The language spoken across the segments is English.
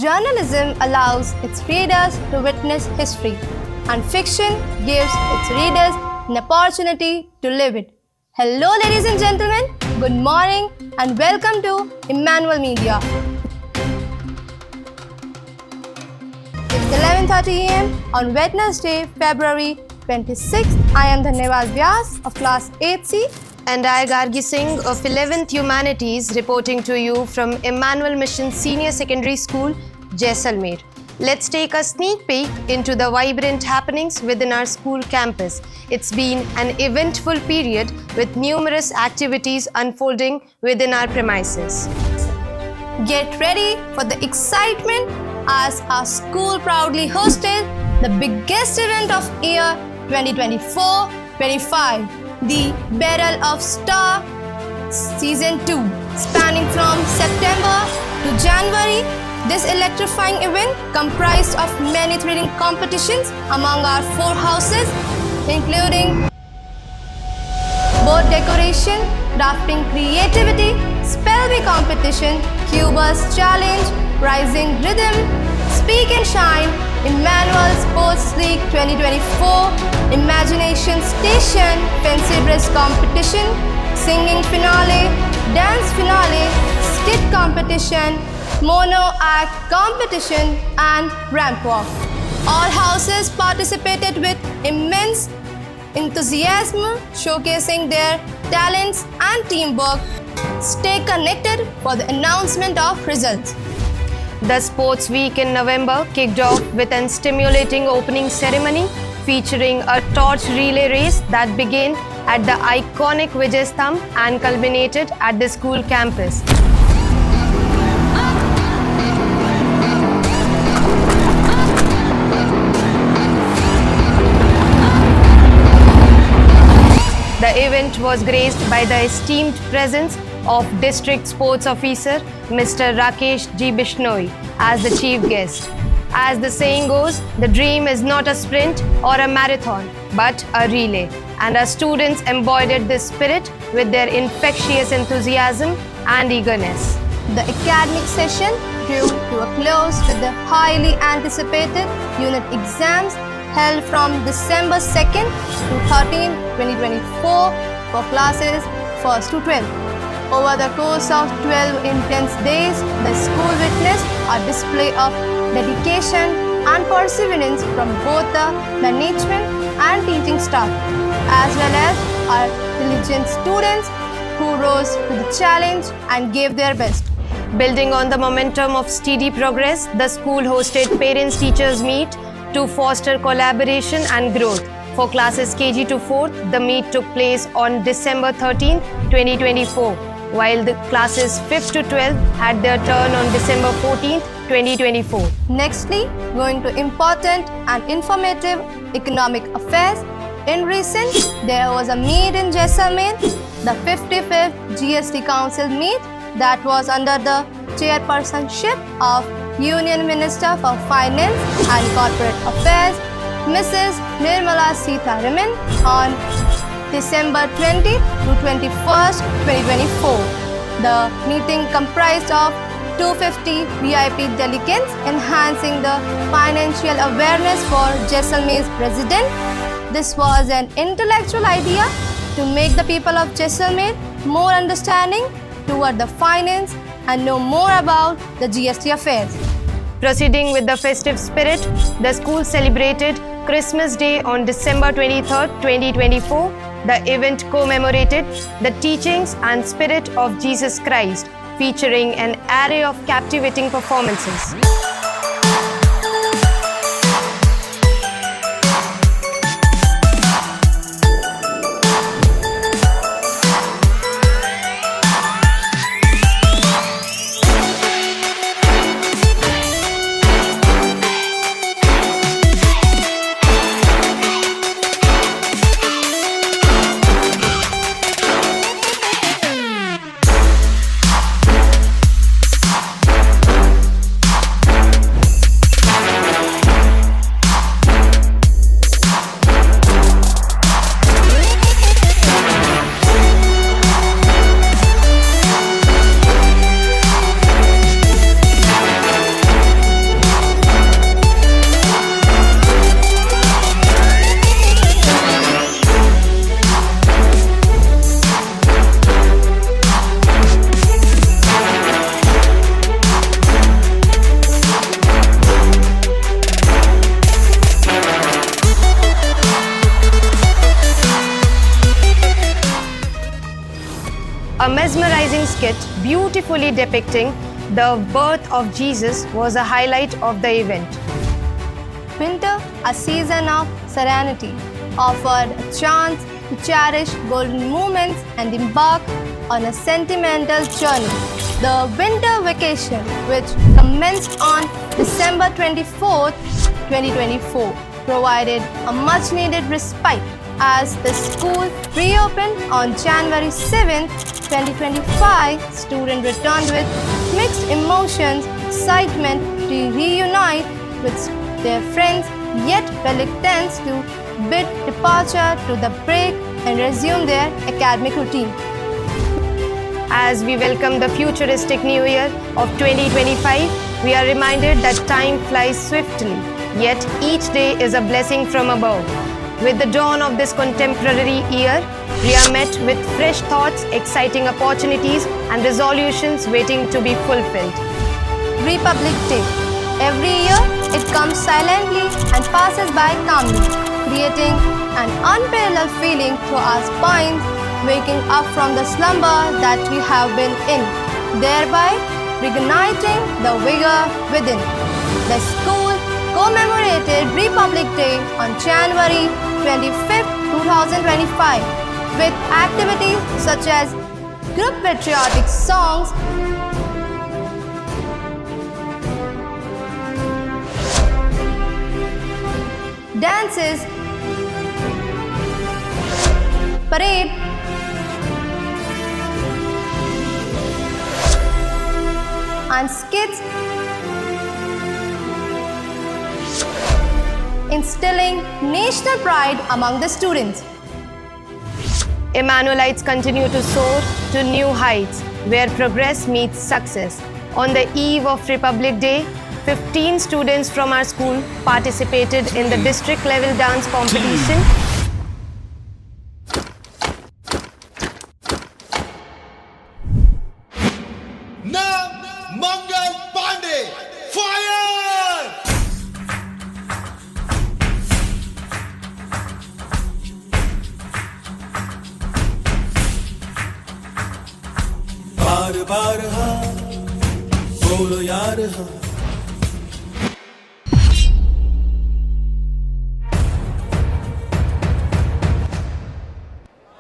Journalism allows its readers to witness history, and fiction gives its readers an opportunity to live it. Hello, ladies and gentlemen. Good morning and welcome to Emmanuel Media. It's 11:30 a.m. on Wednesday, February 26th. I am Dhanyavad Vyas of Class 8C. And I, Gargi Singh of 11th Humanities, reporting to you from Emmanuel Mission Senior Secondary School, Jaisalmer. Let's take a sneak peek into the vibrant happenings within our school campus. It's been an eventful period with numerous activities unfolding within our premises. Get ready for the excitement as our school proudly hosted the biggest event of year 2024-25, the Battle of Star Season 2. Spanning from September to January, this electrifying event comprised of many thrilling competitions among our 4 houses, including board decoration, crafting creativity, spell bee competition, Cubus challenge, rising rhythm, speak and shine, Emmanuel Sports League 2024, Imagination Station, Fancy Dress Competition, Singing Finale, Dance Finale, Skit Competition, Mono Act Competition and Ramp Walk. All houses participated with immense enthusiasm, showcasing their talents and teamwork. Stay connected for the announcement of results. The Sports Week in November kicked off with a stimulating opening ceremony featuring a torch relay race that began at the iconic Vijay Stambh and culminated at the school campus. The event was graced by the esteemed presence of District Sports Officer Mr. Rakesh G. Bishnoi as the chief guest. As the saying goes, the dream is not a sprint or a marathon, but a relay. And our students embodied this spirit with their infectious enthusiasm and eagerness. The academic session drew to a close with the highly anticipated unit exams held from December 2nd to 13th, 2024 for classes 1st to 12th. Over the course of 12 intense days, the school witnessed a display of dedication and perseverance from both the management and teaching staff, as well as our diligent students who rose to the challenge and gave their best. Building on the momentum of steady progress, the school hosted Parents-Teachers Meet to foster collaboration and growth. For classes KG to 4th, the meet took place on December 13, 2024, while the classes 5th to 12th had their turn on December 14, 2024. Nextly, going to important and informative economic affairs. In recent, there was a meet in Jaisalmer, the 55th GST Council meet that was under the chairpersonship of Union Minister for Finance and Corporate Affairs, Mrs. Nirmala Sitharaman, on December 20 to 21st, 2024. The meeting comprised of 250 VIP delegates, enhancing the financial awareness for Jaisalmer's resident. This was an intellectual idea to make the people of Jaisalmer more understanding toward the finance and know more about the GST affairs. Proceeding with the festive spirit, the school celebrated Christmas Day on December 23, 2024. The event commemorated the teachings and spirit of Jesus Christ, featuring an array of captivating performances. skit beautifully depicting the birth of Jesus was a highlight of the event. Winter, a season of serenity, offered a chance to cherish golden moments and embark on a sentimental journey. The winter vacation, which commenced on December 24th, 2024, provided a much-needed respite as the school reopened on January 7th, 2025. Students returned with mixed emotions, excitement to reunite with their friends, yet reluctance to bid departure to the break and resume their academic routine. As we welcome the futuristic new year of 2025, we are reminded that time flies swiftly, yet each day is a blessing from above. With the dawn of this contemporary year, we are met with fresh thoughts, exciting opportunities, and resolutions waiting to be fulfilled. Republic Day. Every year, it comes silently and passes by calmly, creating an unparalleled feeling through our spines, waking up from the slumber that we have been in, thereby reigniting the vigor within. The school commemorated Republic Day on January 25th, 2025 with activities such as group patriotic songs, dances, parade, and skits, instilling national pride among the students. Emmanuelites continue to soar to new heights where progress meets success. On the eve of Republic Day, 15 students from our school participated in the district level dance competition. Now, Mangal Pandey, fire! बार बार हाँ बोलो यार हाँ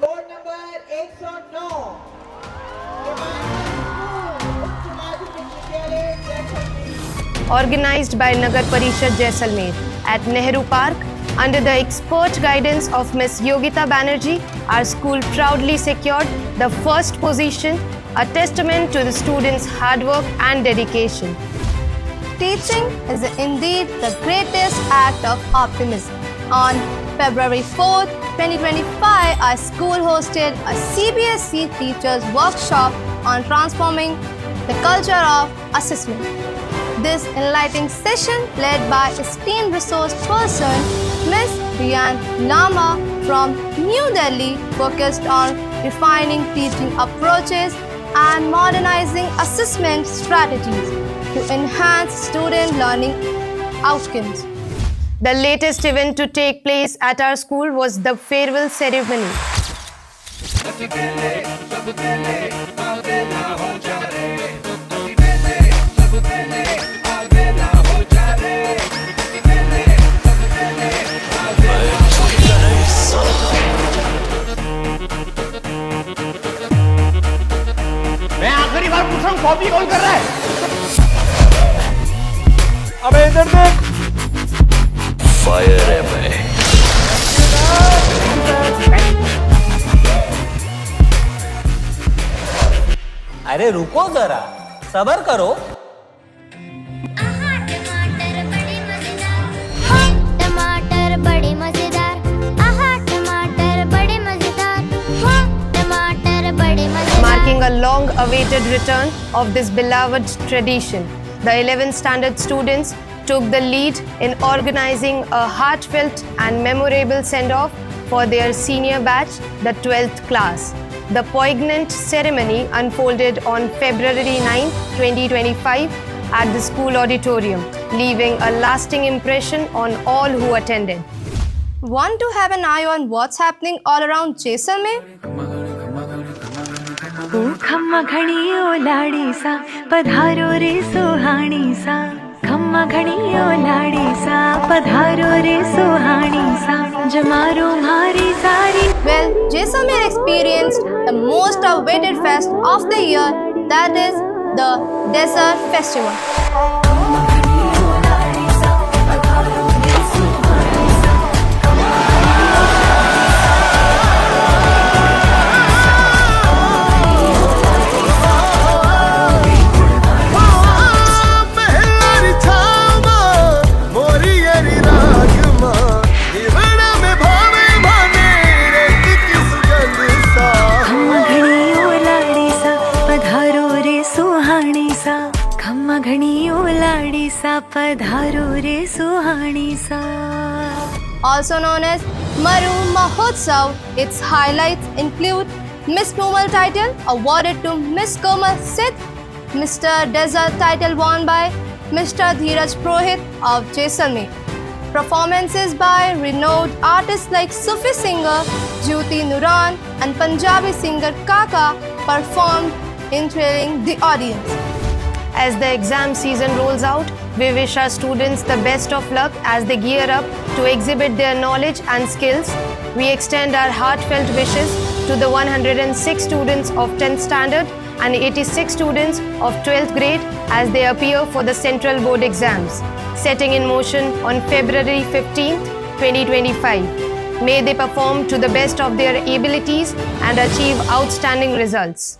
code number 109 Organized by Nagar Parishad Jaisalmer at Nehru Park under the expert guidance of Ms. Yogita Banerjee, our school proudly secured the first position, a testament to the students' hard work and dedication. Teaching is indeed the greatest act of optimism. On February 4th, 2025, our school hosted a CBSE teachers workshop on transforming the culture of assessment. This enlightening session, led by esteemed resource person Ms. Rian Lama from New Delhi, focused on refining teaching approaches and modernizing assessment strategies to enhance student learning outcomes. The latest event to take place at our school was the farewell ceremony. मैं आखिरी बार पूछ रहा हूँ copy कौन कर रहा है? अबे इधर देख फायर है मैं अरे रुको जरा सब्र करो टमाटर बड़े मजेदार आहा टमाटर बड़े मजेदार टमाटर बड़े मजेदार. Marking a long-awaited return of this beloved tradition, the 11th standard students took the lead in organizing a heartfelt and memorable send-off for their senior batch, the 12th class. The poignant ceremony unfolded on February 9, 2025 at the school auditorium, leaving a lasting impression on all who attended. Want to have an eye on what's happening all around Jaisalmer? खम्मा घणी ओ लाड़ी सा पधारो रे सुहानी सा खम्मा घणी ओ लाड़ी सा पधारो रे सुहानी सा जमारो मारी सारी. Well, Jaisalmer experienced the most awaited fest of the year, that is the Desert Festival. खम्मा घणी ओ लाड़ी सा पधारो रे सुहानी सा. Also known as Maru Mahotsav, its highlights include Miss Novel title awarded to Miss Komal Seth, Mr. Desert title won by Mr. Dheeraj Purohit of Jaisalmer. Performances by renowned artists like Sufi singer Jyoti Nuran and Punjabi singer Kaka performed, enthralling the audience. As the exam season rolls out, we wish our students the best of luck as they gear up to exhibit their knowledge and skills. We extend our heartfelt wishes to the 106 students of 10th standard and 86 students of 12th grade as they appear for the Central Board exams, setting in motion on February 15th, 2025. May they perform to the best of their abilities and achieve outstanding results.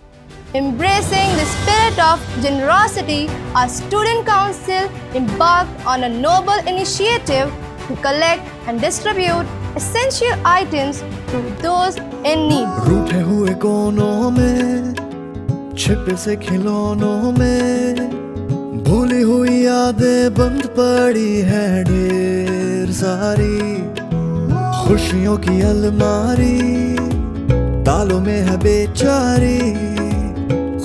Embracing the spirit of generosity, our student council embarked on a noble initiative to collect and distribute essential items to those in need. रूठे हुए कोनों में, छिपे से खिलौनों में, भूली हुई यादें बंद पड़ी है ढेर सारी. खुशियों की अलमारी तालों में है बेचारी.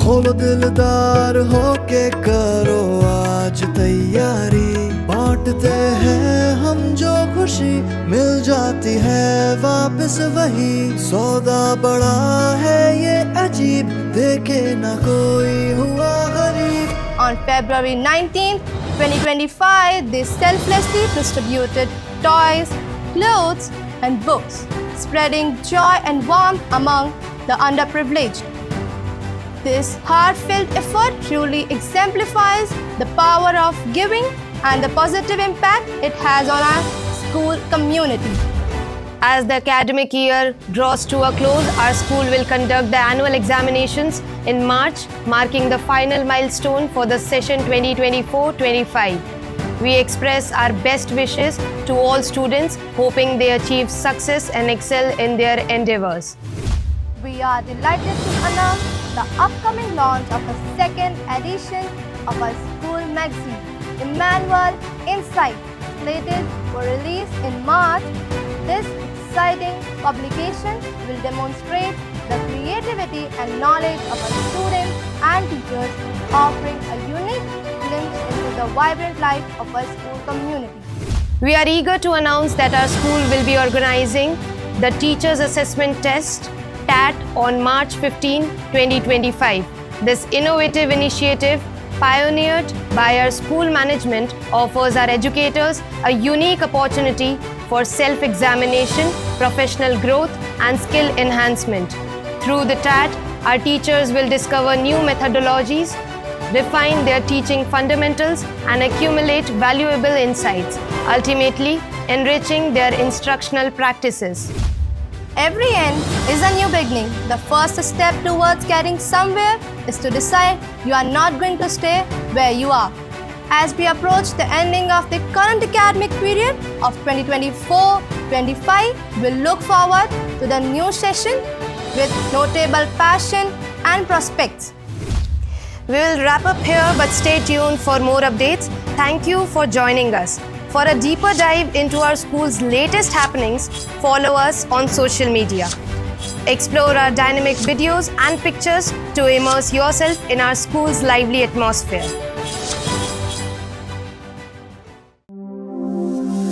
खोलो दिलदार होके करो आज तैयारी. बांटते हैं हम जो खुशी, मिल जाती है वापस वही. सौदा बड़ा है ये अजीब, देखे ना कोई हुआ गरीब. On February 19th, 2025, they selflessly distributed toys, clothes, and books, spreading joy and warmth among the underprivileged. This heartfelt effort truly exemplifies the power of giving and the positive impact it has on our school community. As the academic year draws to a close, our school will conduct the annual examinations in March, marking the final milestone for the session 2024-25. We express our best wishes to all students, hoping they achieve success and excel in their endeavors. We are delighted to announce the upcoming launch of the second edition of our school magazine, Emmanuel Insight, slated for release in March. This exciting publication will demonstrate the creativity and knowledge of our students and teachers, offering a unique glimpse into the vibrant life of our school community. We are eager to announce that our school will be organizing the Teachers Assessment Test TAT on March 15, 2025. This innovative initiative, pioneered by our school management, offers our educators a unique opportunity for self-examination, professional growth, and skill enhancement. Through the TAT, our teachers will discover new methodologies, refine their teaching fundamentals, and accumulate valuable insights, ultimately enriching their instructional practices. Every end is a new beginning. The first step towards getting somewhere is to decide you are not going to stay where you are. As we approach the ending of the current academic period of 2024-25, we'll look forward to the new session with notable passion and prospects. We will wrap up here, but stay tuned for more updates. Thank you for joining us. For a deeper dive into our school's latest happenings, follow us on social media. Explore our dynamic videos and pictures to immerse yourself in our school's lively atmosphere.